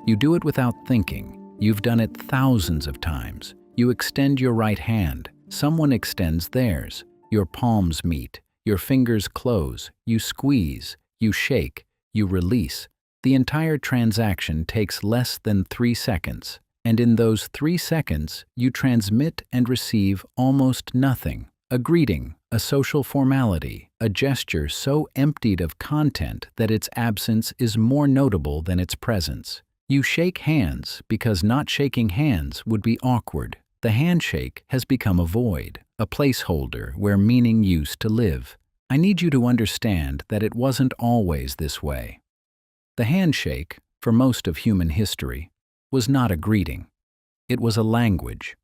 You do it without thinking. You've done it thousands of times. You extend your right hand. Someone extends theirs. Your palms meet. Your fingers close. You squeeze. You shake. You release. The entire transaction takes less than 3 seconds. And in those 3 seconds, you transmit and receive almost nothing. A greeting, a social formality, a gesture so emptied of content that its absence is more notable than its presence. You shake hands because not shaking hands would be awkward. The handshake has become a void, a placeholder where meaning used to live. I need you to understand that it wasn't always this way. The handshake, for most of human history, was not a greeting. It was a language,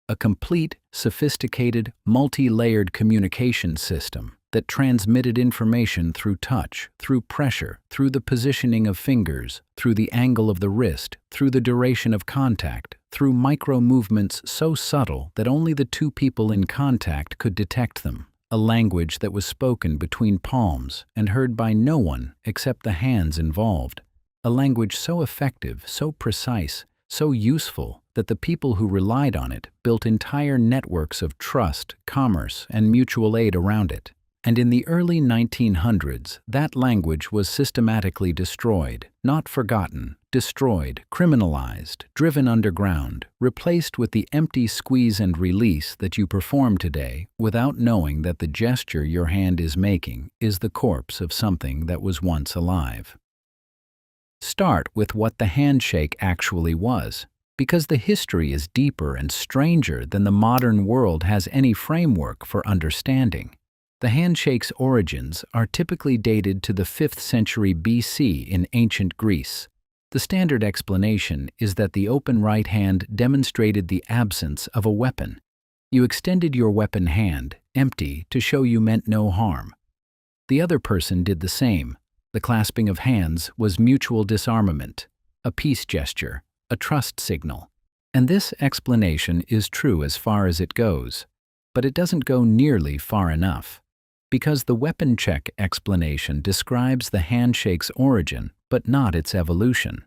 a complete, sophisticated, multi-layered communication system that transmitted information through touch, through pressure, through the positioning of fingers, through the angle of the wrist, through the duration of contact, through micro-movements so subtle that only the two people in contact could detect them. A language that was spoken between palms and heard by no one except the hands involved. A language so effective, so precise, so useful that the people who relied on it built entire networks of trust, commerce, and mutual aid around it. And in the early 1900s, that language was systematically destroyed, not forgotten, destroyed, criminalized, driven underground, replaced with the empty squeeze and release that you perform today without knowing that the gesture your hand is making is the corpse of something that was once alive. Start with what the handshake actually was, because the history is deeper and stranger than the modern world has any framework for understanding. The handshake's origins are typically dated to the 5th century BC in ancient Greece. The standard explanation is that the open right hand demonstrated the absence of a weapon. You extended your weapon hand, empty, to show you meant no harm. The other person did the same. The clasping of hands was mutual disarmament, a peace gesture, a trust signal. And this explanation is true as far as it goes, but it doesn't go nearly far enough. Because the weapon check explanation describes the handshake's origin, but not its evolution.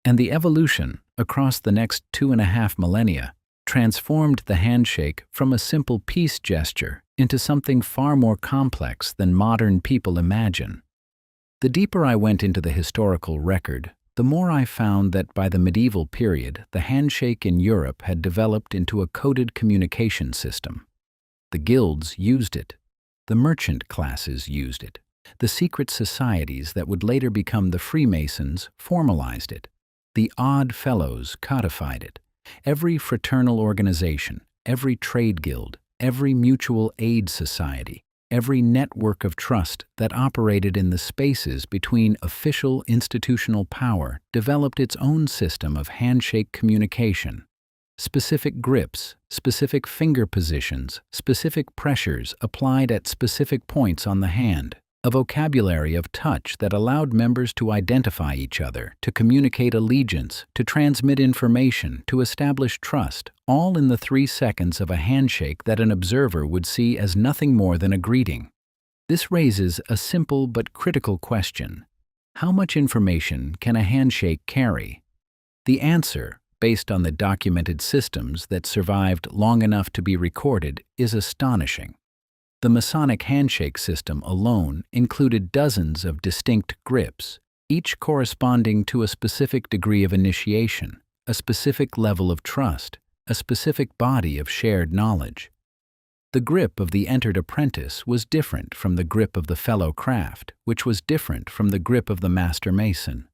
And the evolution, across the next 2.5 millennia, transformed the handshake from a simple peace gesture into something far more complex than modern people imagine. The deeper I went into the historical record, the more I found that by the medieval period, the handshake in Europe had developed into a coded communication system. The guilds used it. The merchant classes used it. The secret societies that would later become the Freemasons formalized it. The Odd Fellows codified it. Every fraternal organization, every trade guild, every mutual aid society, every network of trust that operated in the spaces between official institutional power developed its own system of handshake communication. Specific grips, specific finger positions, specific pressures applied at specific points on the hand, a vocabulary of touch that allowed members to identify each other, to communicate allegiance, to transmit information, to establish trust, all in the 3 seconds of a handshake that an observer would see as nothing more than a greeting. This raises a simple but critical question. How much information can a handshake carry? The answer, based on the documented systems that survived long enough to be recorded, is astonishing. The Masonic handshake system alone included dozens of distinct grips, each corresponding to a specific degree of initiation, a specific level of trust, a specific body of shared knowledge. The grip of the entered apprentice was different from the grip of the fellow craft, which was different from the grip of the master mason.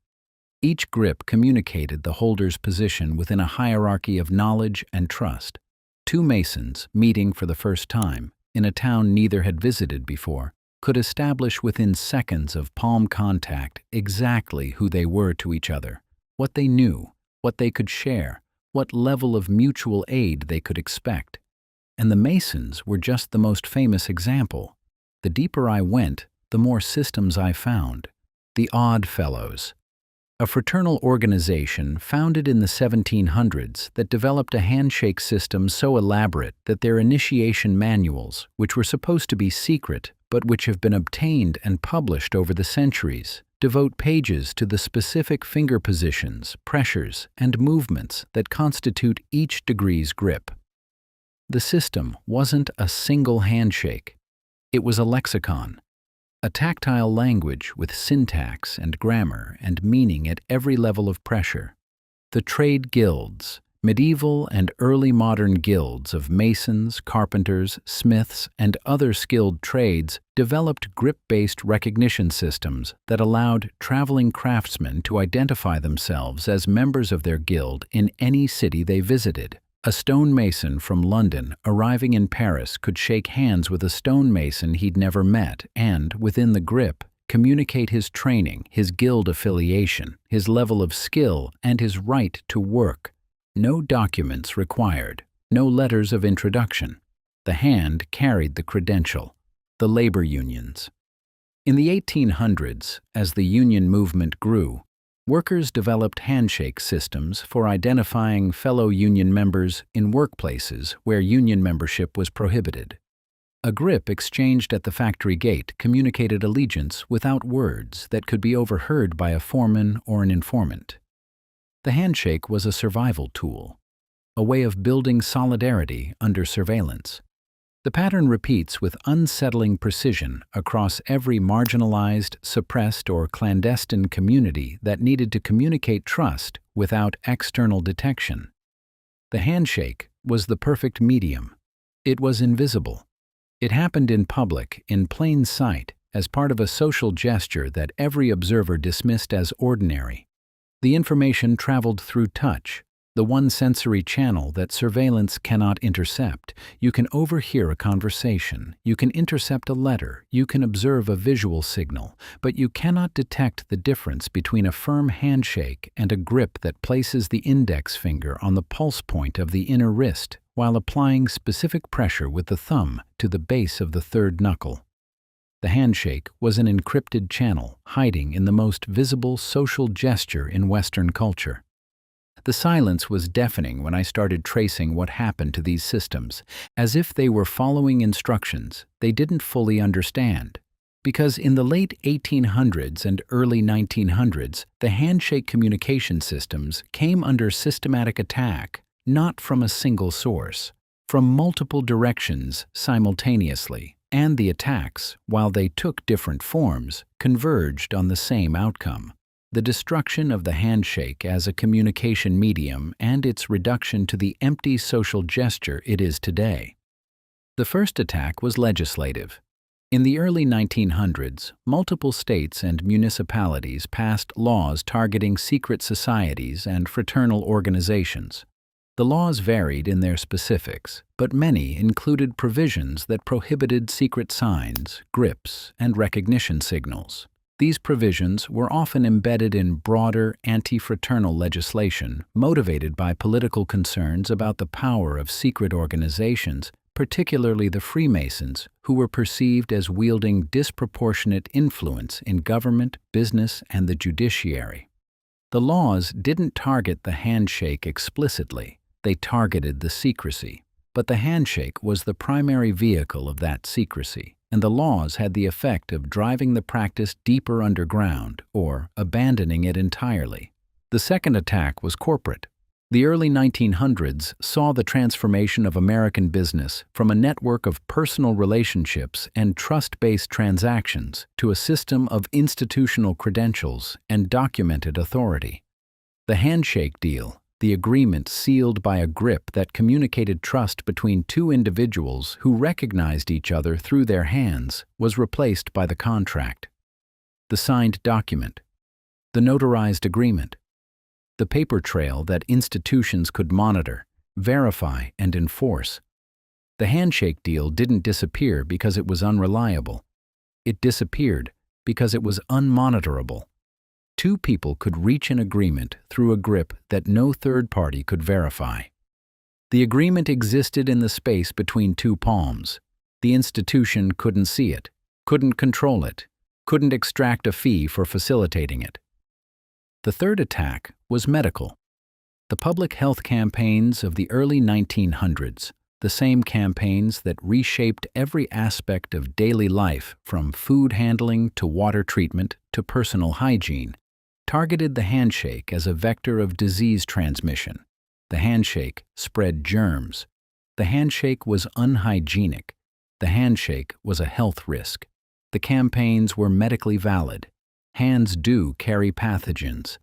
Each grip communicated the holder's position within a hierarchy of knowledge and trust. Two masons, meeting for the first time, in a town neither had visited before, could establish within seconds of palm contact exactly who they were to each other, what they knew, what they could share, what level of mutual aid they could expect. And the masons were just the most famous example. The deeper I went, the more systems I found. The Odd Fellows, a fraternal organization founded in the 1700s that developed a handshake system so elaborate that their initiation manuals, which were supposed to be secret but which have been obtained and published over the centuries, devote pages to the specific finger positions, pressures, and movements that constitute each degree's grip. The system wasn't a single handshake. It was a lexicon, a tactile language with syntax and grammar and meaning at every level of pressure. The trade guilds, medieval and early modern guilds of masons, carpenters, smiths, and other skilled trades developed grip-based recognition systems that allowed traveling craftsmen to identify themselves as members of their guild in any city they visited. A stonemason from London arriving in Paris could shake hands with a stonemason he'd never met and, within the grip, communicate his training, his guild affiliation, his level of skill, and his right to work. No documents required, no letters of introduction. The hand carried the credential. The labor unions. In the 1800s, as the union movement grew, workers developed handshake systems for identifying fellow union members in workplaces where union membership was prohibited. A grip exchanged at the factory gate communicated allegiance without words that could be overheard by a foreman or an informant. The handshake was a survival tool, a way of building solidarity under surveillance. The pattern repeats with unsettling precision across every marginalized, suppressed, or clandestine community that needed to communicate trust without external detection. The handshake was the perfect medium. It was invisible. It happened in public, in plain sight, as part of a social gesture that every observer dismissed as ordinary. The information traveled through touch, the one sensory channel that surveillance cannot intercept. You can overhear a conversation, you can intercept a letter, you can observe a visual signal, but you cannot detect the difference between a firm handshake and a grip that places the index finger on the pulse point of the inner wrist while applying specific pressure with the thumb to the base of the third knuckle. The handshake was an encrypted channel hiding in the most visible social gesture in Western culture. The silence was deafening when I started tracing what happened to these systems, as if they were following instructions they didn't fully understand. Because in the late 1800s and early 1900s, the handshake communication systems came under systematic attack, not from a single source, from multiple directions simultaneously, and the attacks, while they took different forms, converged on the same outcome: the destruction of the handshake as a communication medium and its reduction to the empty social gesture it is today. The first attack was legislative. In the early 1900s, multiple states and municipalities passed laws targeting secret societies and fraternal organizations. The laws varied in their specifics, but many included provisions that prohibited secret signs, grips, and recognition signals. These provisions were often embedded in broader anti-fraternal legislation motivated by political concerns about the power of secret organizations, particularly the Freemasons, who were perceived as wielding disproportionate influence in government, business, and the judiciary. The laws didn't target the handshake explicitly, they targeted the secrecy. But the handshake was the primary vehicle of that secrecy, and the laws had the effect of driving the practice deeper underground or abandoning it entirely. The second attack was corporate. The early 1900s saw the transformation of American business from a network of personal relationships and trust-based transactions to a system of institutional credentials and documented authority. The handshake deal, the agreement sealed by a grip that communicated trust between two individuals who recognized each other through their hands, was replaced by the contract. The signed document, the notarized agreement, the paper trail that institutions could monitor, verify, and enforce. The handshake deal didn't disappear because it was unreliable. It disappeared because it was unmonitorable. Two people could reach an agreement through a grip that no third party could verify. The agreement existed in the space between two palms. The institution couldn't see it. couldn't control it, couldn't extract a fee for facilitating it. The third attack was medical. The public health campaigns of the early 1900s, the same campaigns that reshaped every aspect of daily life from food handling to water treatment to personal hygiene, targeted the handshake as a vector of disease transmission. The handshake spread germs. The handshake was unhygienic. The handshake was a health risk. The campaigns were medically valid. Hands do carry pathogens.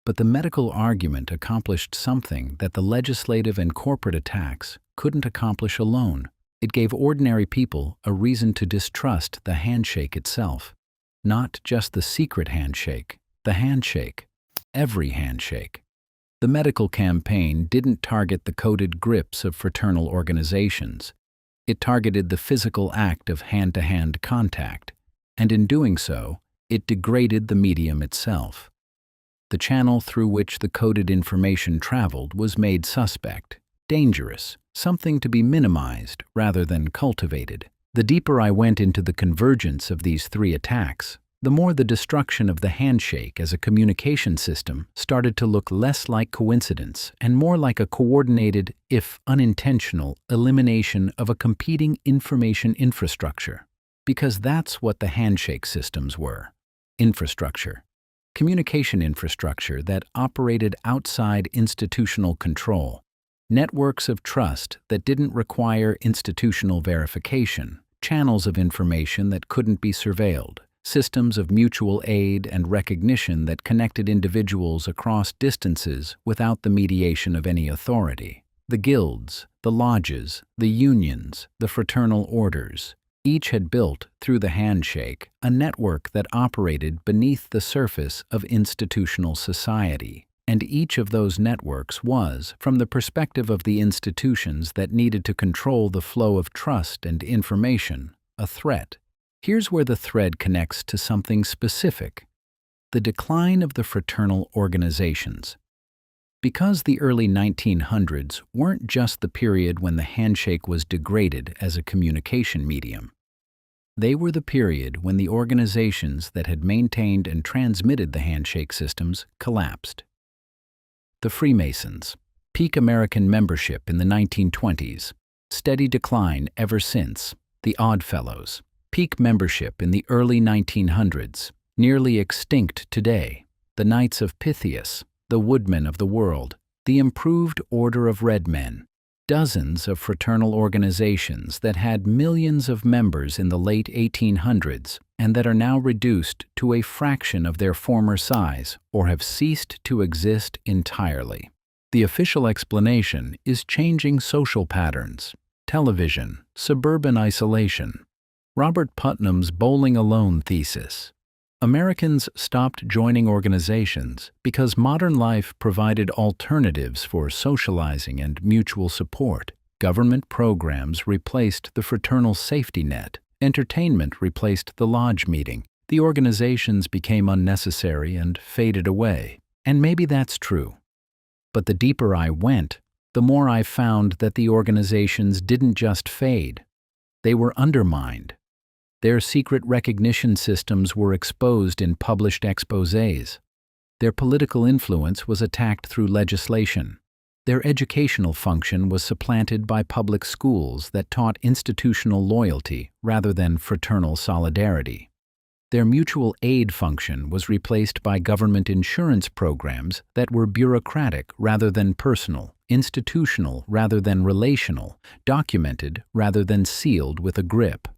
But the medical argument accomplished something that the legislative and corporate attacks couldn't accomplish alone. It gave ordinary people a reason to distrust the handshake itself. Not just the secret handshake, the handshake, every handshake. The medical campaign didn't target the coded grips of fraternal organizations. It targeted the physical act of hand-to-hand contact, and in doing so, it degraded the medium itself. The channel through which the coded information traveled was made suspect, dangerous, something to be minimized rather than cultivated. The deeper I went into the convergence of these three attacks, the more the destruction of the handshake as a communication system started to look less like coincidence and more like a coordinated, if unintentional, elimination of a competing information infrastructure. Because that's what the handshake systems were: infrastructure. Communication infrastructure that operated outside institutional control. Networks of trust that didn't require institutional verification. Channels of information that couldn't be surveilled. Systems of mutual aid and recognition that connected individuals across distances without the mediation of any authority. The guilds, the lodges, the unions, the fraternal orders. Each had built, through the handshake, a network that operated beneath the surface of institutional society. And each of those networks was, from the perspective of the institutions that needed to control the flow of trust and information, a threat. Here's where the thread connects to something specific: the decline of the fraternal organizations. Because the early 1900s weren't just the period when the handshake was degraded as a communication medium. They were the period when the organizations that had maintained and transmitted the handshake systems collapsed. The Freemasons, peak American membership in the 1920s, steady decline ever since. The Oddfellows, peak membership in the early 1900s, nearly extinct today. The Knights of Pythias, the Woodmen of the World, the Improved Order of Red Men, dozens of fraternal organizations that had millions of members in the late 1800s and that are now reduced to a fraction of their former size or have ceased to exist entirely. The official explanation is changing social patterns, television, suburban isolation. Robert Putnam's bowling alone thesis. Americans stopped joining organizations because modern life provided alternatives for socializing and mutual support. Government programs replaced the fraternal safety net. Entertainment replaced the lodge meeting. The organizations became unnecessary and faded away. And maybe that's true. But the deeper I went, the more I found that the organizations didn't just fade. They were undermined. Their secret recognition systems were exposed in published exposés. Their political influence was attacked through legislation. Their educational function was supplanted by public schools that taught institutional loyalty rather than fraternal solidarity. Their mutual aid function was replaced by government insurance programs that were bureaucratic rather than personal, institutional rather than relational, documented rather than sealed with a grip.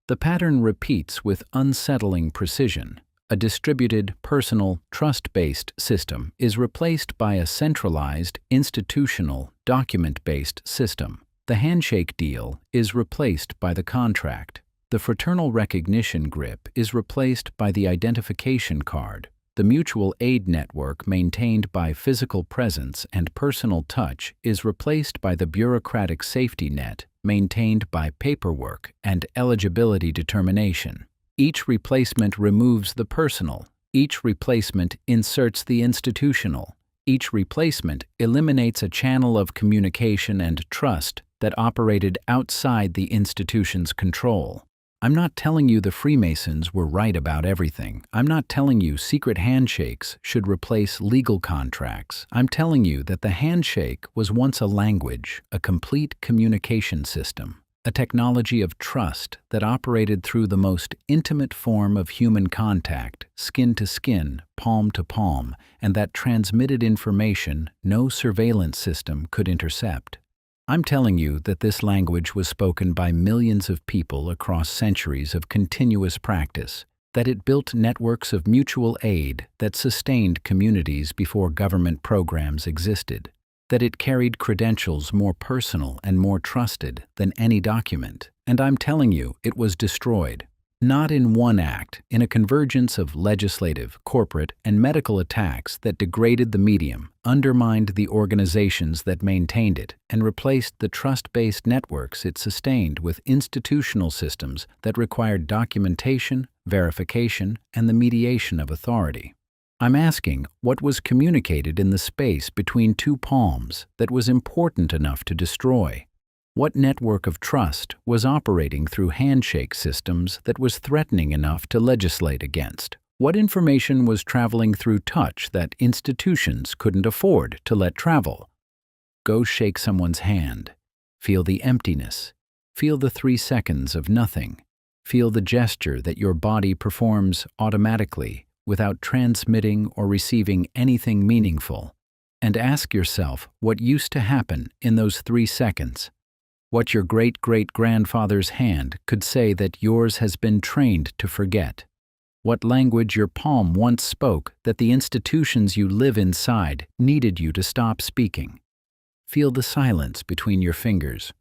The pattern repeats with unsettling precision. A distributed, personal, trust-based system is replaced by a centralized, institutional, document-based system. The handshake deal is replaced by the contract. The fraternal recognition grip is replaced by the identification card. The mutual aid network maintained by physical presence and personal touch is replaced by the bureaucratic safety net maintained by paperwork and eligibility determination. Each replacement removes the personal. Each replacement inserts the institutional. Each replacement eliminates a channel of communication and trust that operated outside the institution's control. I'm not telling you the Freemasons were right about everything. I'm not telling you secret handshakes should replace legal contracts. I'm telling you that the handshake was once a language, a complete communication system, a technology of trust that operated through the most intimate form of human contact, skin to skin, palm to palm, and that transmitted information no surveillance system could intercept. I'm telling you that this language was spoken by millions of people across centuries of continuous practice, that it built networks of mutual aid that sustained communities before government programs existed, that it carried credentials more personal and more trusted than any document. And I'm telling you it was destroyed. Not in one act, in a convergence of legislative, corporate, and medical attacks that degraded the medium, undermined the organizations that maintained it, and replaced the trust-based networks it sustained with institutional systems that required documentation, verification, and the mediation of authority. I'm asking what was communicated in the space between two palms that was important enough to destroy. What network of trust was operating through handshake systems that was threatening enough to legislate against? What information was traveling through touch that institutions couldn't afford to let travel? Go shake someone's hand. Feel the emptiness. Feel the 3 seconds of nothing. Feel the gesture that your body performs automatically without transmitting or receiving anything meaningful. And ask yourself what used to happen in those 3 seconds. What your great-great-grandfather's hand could say that yours has been trained to forget. What language your palm once spoke that the institutions you live inside needed you to stop speaking. Feel the silence between your fingers.